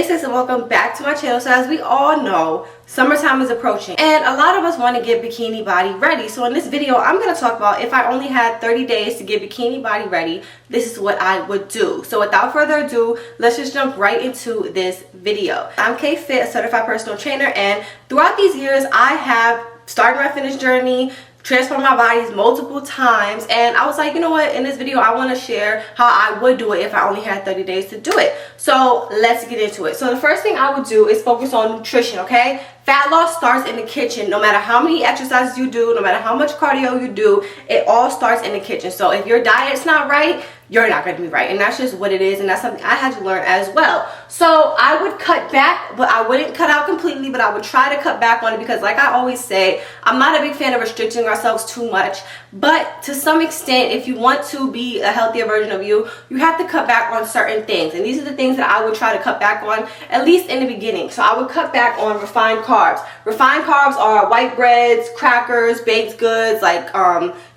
Hey sis, and welcome back to my channel. So as we all know, summertime is approaching and a lot of us want to get bikini body ready. So in this video, I'm going to talk about if I only had 30 days to get bikini body ready, this is what I would do. So without further ado, let's just jump right into this video. I'm KayFitt, a certified personal trainer, and throughout these years, I have started my fitness journey, transformed my bodies multiple times, and I was like, you know what, in this video I want to share how I would do it if I only had 30 days to do it. So let's get into it. So the first thing I would do is focus on nutrition, okay? Fat loss starts in the kitchen. No matter how many exercises you do, no matter how much cardio you do, it all starts in the kitchen. So if your diet's not right, you're not going to be right, and that's just what it is, and that's something I had to learn as well. So I would cut back, but I wouldn't cut out completely, but I would try to cut back on it because, like I always say, I'm not a big fan of restricting ourselves too much, but to some extent, if you want to be a healthier version of you, you have to cut back on certain things, and these are the things that I would try to cut back on, at least in the beginning. So I would cut back on refined carbs. Refined carbs are white breads, crackers, baked goods like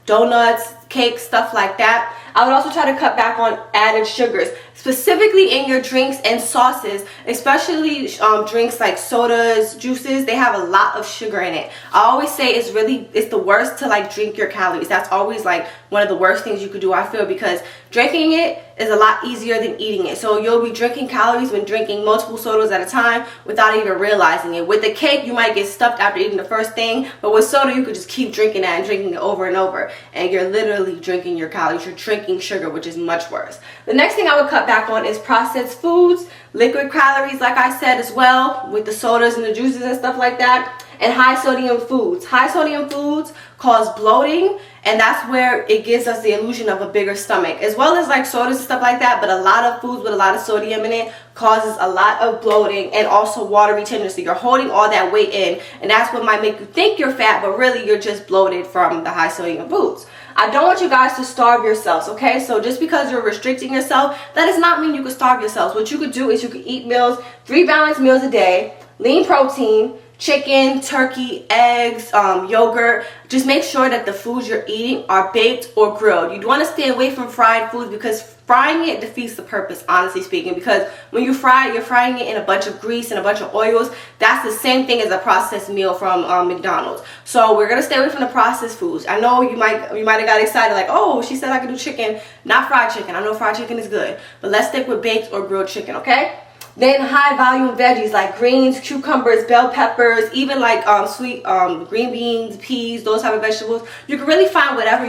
donuts, cakes, stuff like that. I would also try to cut back on added sugars, specifically in your drinks and sauces, especially drinks like sodas, juices. They have a lot of sugar in it. I always say it's the worst to like drink your calories. That's always like one of the worst things you could do, I feel, because drinking it is a lot easier than eating it. So you'll be drinking calories when drinking multiple sodas at a time without even realizing it. With the cake, you might get stuffed after eating the first thing, but with soda, you could just keep drinking that and drinking it over and over, and you're literally drinking your calories. You're drinking sugar, which is much worse. The next thing I would cut back on is processed foods, liquid calories, like I said as well, with the sodas and the juices and stuff like that, and high sodium foods. High sodium foods cause bloating, and that's where it gives us the illusion of a bigger stomach, as well as like sodas and stuff like that. But a lot of foods with a lot of sodium in it causes a lot of bloating and also water retention. So you're holding all that weight in, and that's what might make you think you're fat, but really you're just bloated from the high sodium foods. I don't want you guys to starve yourselves, okay? So just because you're restricting yourself, that does not mean you can starve yourselves. What you could do is you could eat meals, 3 balanced meals a day, lean protein, chicken, turkey, eggs, yogurt. Just make sure that the foods you're eating are baked or grilled. You want to stay away from fried foods because frying it defeats the purpose, honestly speaking, because when you fry it, you're frying it in a bunch of grease and a bunch of oils. That's the same thing as a processed meal from McDonald's. So we're going to stay away from the processed foods. I know you might have got excited like, oh, she said I could do chicken, not fried chicken. I know fried chicken is good, but let's stick with baked or grilled chicken, okay? Then high volume veggies like greens, cucumbers, bell peppers, even like sweet green beans, peas, those type of vegetables. You can really find whatever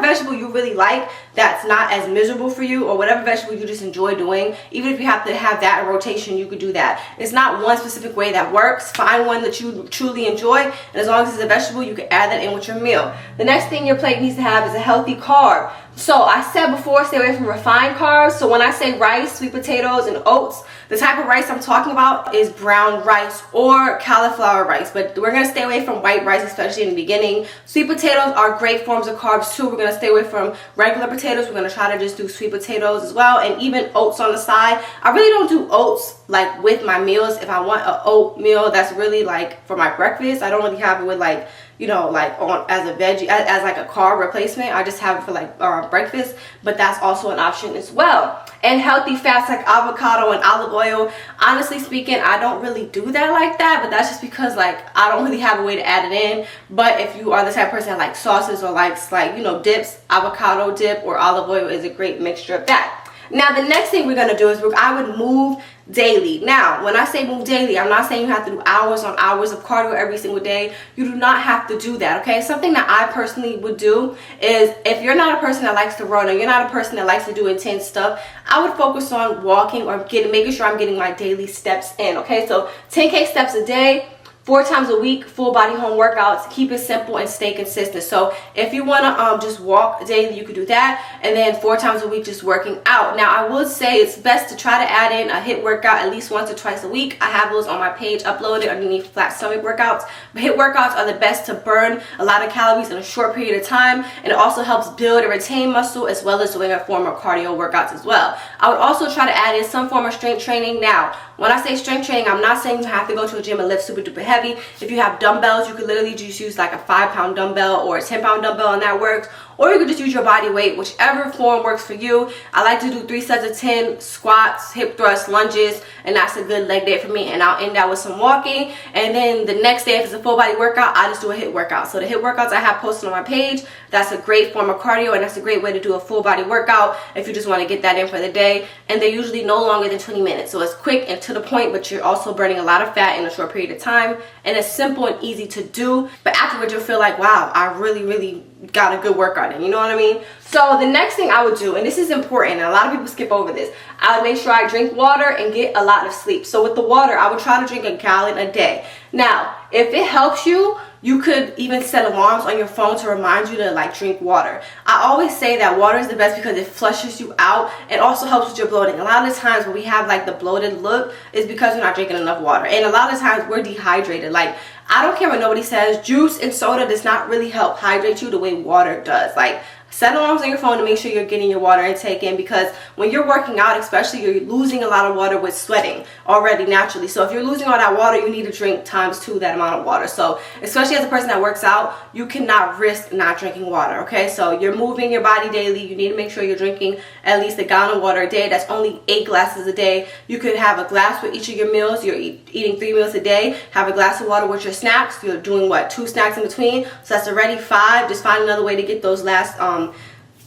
vegetable you really like that's not as miserable for you, or whatever vegetable you just enjoy doing. Even if you have to have that in rotation, you could do that. It's not one specific way that works. Find one that you truly enjoy, and as long as it's a vegetable, you can add that in with your meal. The next thing your plate needs to have is a healthy carb. So I said before, stay away from refined carbs. So when I say rice, sweet potatoes, and oats, the type of rice I'm talking about is brown rice or cauliflower rice, but we're going to stay away from white rice, especially in the beginning. Sweet potatoes are great forms of carbs too. We're going to stay away from regular potatoes. We're going to try to just do sweet potatoes as well, and even oats on the side. I really don't do oats like with my meals. If I want an oat meal that's really like for my breakfast, I don't really have it with like, you know, like on as a veggie, as like a carb replacement. I just have it for like breakfast, but that's also an option as well. And healthy fats like avocado and olive oil. Honestly speaking, I don't really do that like that, but that's just because like I don't really have a way to add it in. But if you are the type of person that likes sauces or likes like, you know, dips, avocado dip or olive oil is a great mixture of that. Now the next thing we're going to do is I would move daily. Now when I say move daily, I'm not saying you have to do hours on hours of cardio every single day. You do not have to do that, okay? Something that I personally would do is, if you're not a person that likes to run, or you're not a person that likes to do intense stuff, I would focus on walking or making sure I'm getting my daily steps in, okay? So 10K steps a day, 4 times a week, full body home workouts. Keep it simple and stay consistent. So if you want to just walk daily, you could do that, and then 4 times a week just working out. Now I would say it's best to try to add in a HIIT workout at least once or twice a week. I have those on my page uploaded underneath flat stomach workouts. But HIIT workouts are the best to burn a lot of calories in a short period of time, and it also helps build and retain muscle, as well as doing a form of cardio workouts as well. I would also try to add in some form of strength training. Now when I say strength training, I'm not saying you have to go to a gym and lift super duper heavy. If you have dumbbells, you could literally just use like a 5-pound dumbbell or a 10-pound dumbbell, and that works. or you could just use your body weight, whichever form works for you. I like to do 3 sets of 10 squats, hip thrusts, lunges, and that's a good leg day for me. And I'll end that with some walking, and then the next day, if it's a full body workout, I just do a HIIT workout. So the HIIT workouts I have posted on my page, that's a great form of cardio, and that's a great way to do a full body workout if you just want to get that in for the day. And they're usually no longer than 20 minutes, so it's quick and to the point, but you're also burning a lot of fat in a short period of time, and it's simple and easy to do. But afterwards, you'll feel like, wow, I really got a good workout in, you know what I mean? So the next thing I would do, and this is important, and a lot of people skip over this, I would make sure I drink water and get a lot of sleep. So with the water, I would try to drink a gallon a day. Now, if it helps you, you could even set alarms on your phone to remind you to like drink water. I always say that water is the best because it flushes you out. It also helps with your bloating. A lot of the times when we have like the bloated look is because we're not drinking enough water. And a lot of times we're dehydrated. Like, I don't care what nobody says, juice and soda does not really help hydrate you the way water does. Like, set alarms on your phone to make sure you're getting your water intake in, because when you're working out especially, you're losing a lot of water with sweating already naturally. So if you're losing all that water, you need to drink ×2 that amount of water. So especially as a person that works out, you cannot risk not drinking water, okay? So you're moving your body daily. You need to make sure you're drinking at least a gallon of water a day. That's only 8 glasses a day. You could have a glass with each of your meals. You're eating 3 meals a day. Have a glass of water with your snacks. You're doing what, 2 snacks in between? So that's already 5. Just find another way to get those last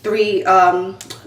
3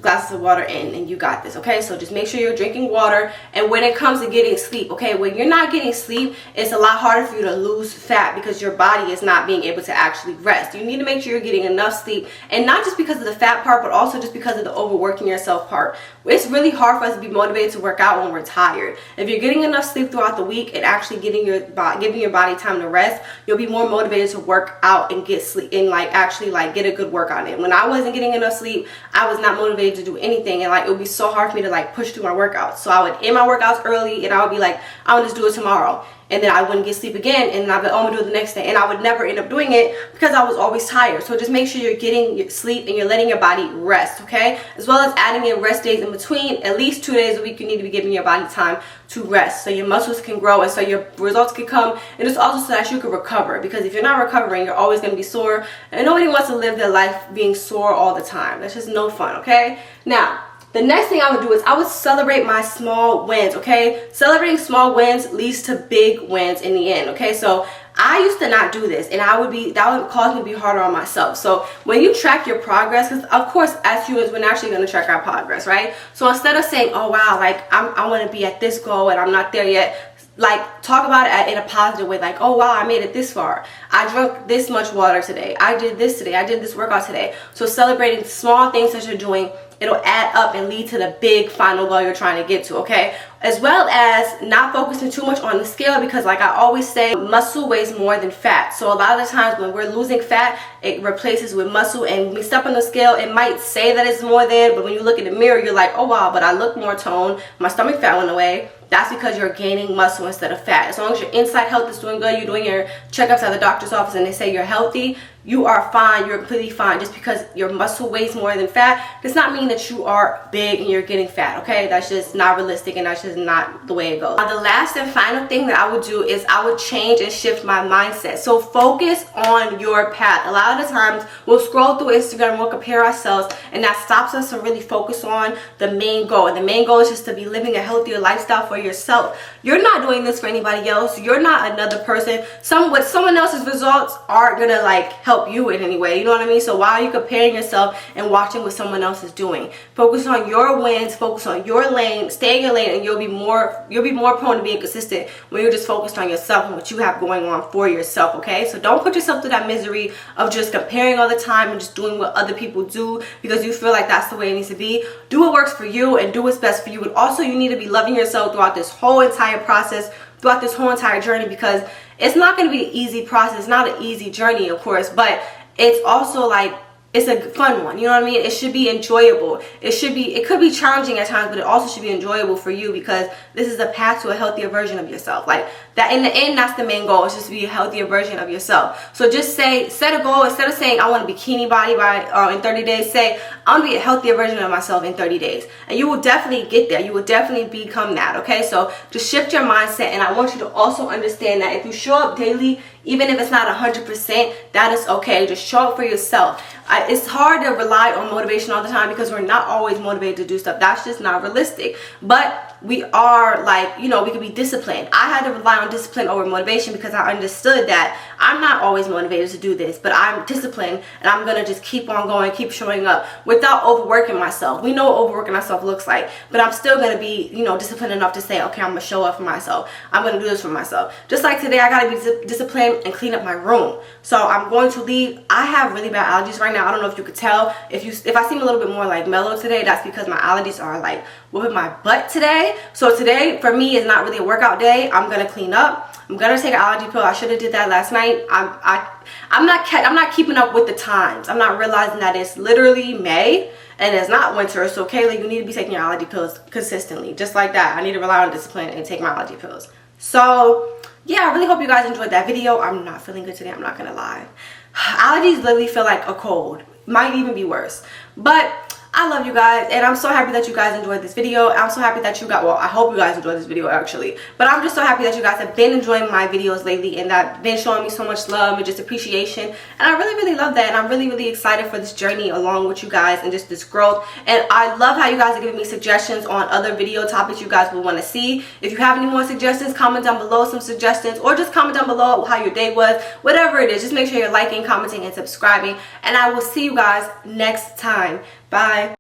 glasses of water in, and you got this, okay? So just make sure you're drinking water. And when it comes to getting sleep, okay, when you're not getting sleep, it's a lot harder for you to lose fat because your body is not being able to actually rest. You need to make sure you're getting enough sleep, and not just because of the fat part, but also just because of the overworking yourself part. It's really hard for us to be motivated to work out when we're tired. If you're getting enough sleep throughout the week and actually giving your body time to rest, you'll be more motivated to work out and get sleep and like actually like get a good workout in. When I wasn't getting enough sleep, I was not motivated to do anything, and like it would be so hard for me to like push through my workouts. So I would end my workouts early, and I would be like, I would just do it tomorrow. And then I wouldn't get sleep again, and I'd be like, oh, I'm gonna do it the next day, and I would never end up doing it because I was always tired. So just make sure you're getting your sleep and you're letting your body rest, okay? As well as adding in rest days in between. At least 2 days a week you need to be giving your body time to rest so your muscles can grow and so your results can come, and it's also so that you can recover, because if you're not recovering, you're always going to be sore, and nobody wants to live their life being sore all the time. That's just no fun, okay? Now, the next thing I would do is I would celebrate my small wins, okay? Celebrating small wins leads to big wins in the end, okay? So I used to not do this, and that would cause me to be harder on myself. So when you track your progress, because of course as humans we're naturally going to track our progress, right? So instead of saying, oh wow, like I want to be at this goal and I'm not there yet, like talk about it in a positive way, like, oh wow, I made it this far, I drank this much water today, I did this today, I did this workout today. So celebrating small things that you're doing, it'll add up and lead to the big final goal you're trying to get to, okay? As well as not focusing too much on the scale, because like I always say, muscle weighs more than fat. So a lot of the times when we're losing fat, it replaces with muscle, and when we step on the scale, it might say that it's more than, but when you look in the mirror, you're like, oh wow, but I look more toned, my stomach fat went away. That's because you're gaining muscle instead of fat. As long as your inside health is doing good, you're doing your checkups at the doctor's office and they say you're healthy, you are fine, you're completely fine. Just because your muscle weighs more than fat does not mean that you are big and you're getting fat, okay? That's just not realistic, and that's just not the way it goes. Now, the last and final thing that I would do is I would change and shift my mindset. So focus on your path. A lot of the times we'll scroll through Instagram, we'll compare ourselves, and that stops us from really focus on the main goal. And the main goal is just to be living a healthier lifestyle for yourself. You're not doing this for anybody else. You're not another person. Someone else's results aren't gonna like help you in any way, you know what I mean? So why are you comparing yourself and watching what someone else is doing? Focus on your wins, focus on your lane, stay in your lane, and you'll be more prone to being consistent when you're just focused on yourself and what you have going on for yourself, okay? So don't put yourself through that misery of just comparing all the time and just doing what other people do because you feel like that's the way it needs to be. Do what works for you and do what's best for you. And also you need to be loving yourself throughout this whole entire process, throughout this whole entire journey, because it's not going to be an easy process. It's not an easy journey, of course, but it's also like, it's a fun one, you know what I mean? It should be enjoyable. It could be challenging at times, but it also should be enjoyable for you, because this is the path to a healthier version of yourself. Like that, in the end, that's the main goal, is just to be a healthier version of yourself. So just set a goal. Instead of saying I want a bikini body by in 30 days, say I want to be a healthier version of myself in 30 days. And you will definitely get there. You will definitely become that, okay? So just shift your mindset, and I want you to also understand that if you show up daily, even if it's not 100%, that is okay. Just show up for yourself. It's hard to rely on motivation all the time because we're not always motivated to do stuff. That's just not realistic. But we are, like, you know, we can be disciplined. I had to rely on discipline over motivation because I understood that I'm not always motivated to do this, but I'm disciplined and I'm gonna just keep on going, keep showing up without overworking myself. We know what overworking ourselves looks like, but I'm still gonna be, you know, disciplined enough to say, okay, I'm gonna show up for myself. I'm gonna do this for myself. Just like today, I gotta be disciplined and clean up my room. So I'm going to leave. I have really bad allergies right now. I don't know if you could tell. If I seem a little bit more like mellow today, that's because my allergies are like whooping my butt today. So today for me is not really a workout day. I'm gonna clean up. I'm gonna take an allergy pill. I should have did that last night. I'm not keeping up with the times. I'm not realizing that it's literally May and it's not winter. So Kayla, you need to be taking your allergy pills consistently. Just like that. I need to rely on discipline and take my allergy pills. So yeah, I really hope you guys enjoyed that video. I'm not feeling good today, I'm not gonna lie. Allergies literally feel like a cold. Might even be worse. But I love you guys, and I'm so happy that you guys enjoyed this video. I'm so happy that you got, well, I hope you guys enjoyed this video actually, but I'm just so happy that you guys have been enjoying my videos lately and that been showing me so much love and just appreciation, and I really love that, and I'm really excited for this journey along with you guys and just this growth. And I love how you guys are giving me suggestions on other video topics you guys will want to see. If you have any more suggestions, comment down below some suggestions, or just comment down below how your day was. Whatever it is, just make sure you're liking, commenting, and subscribing, and I will see you guys next time. Bye.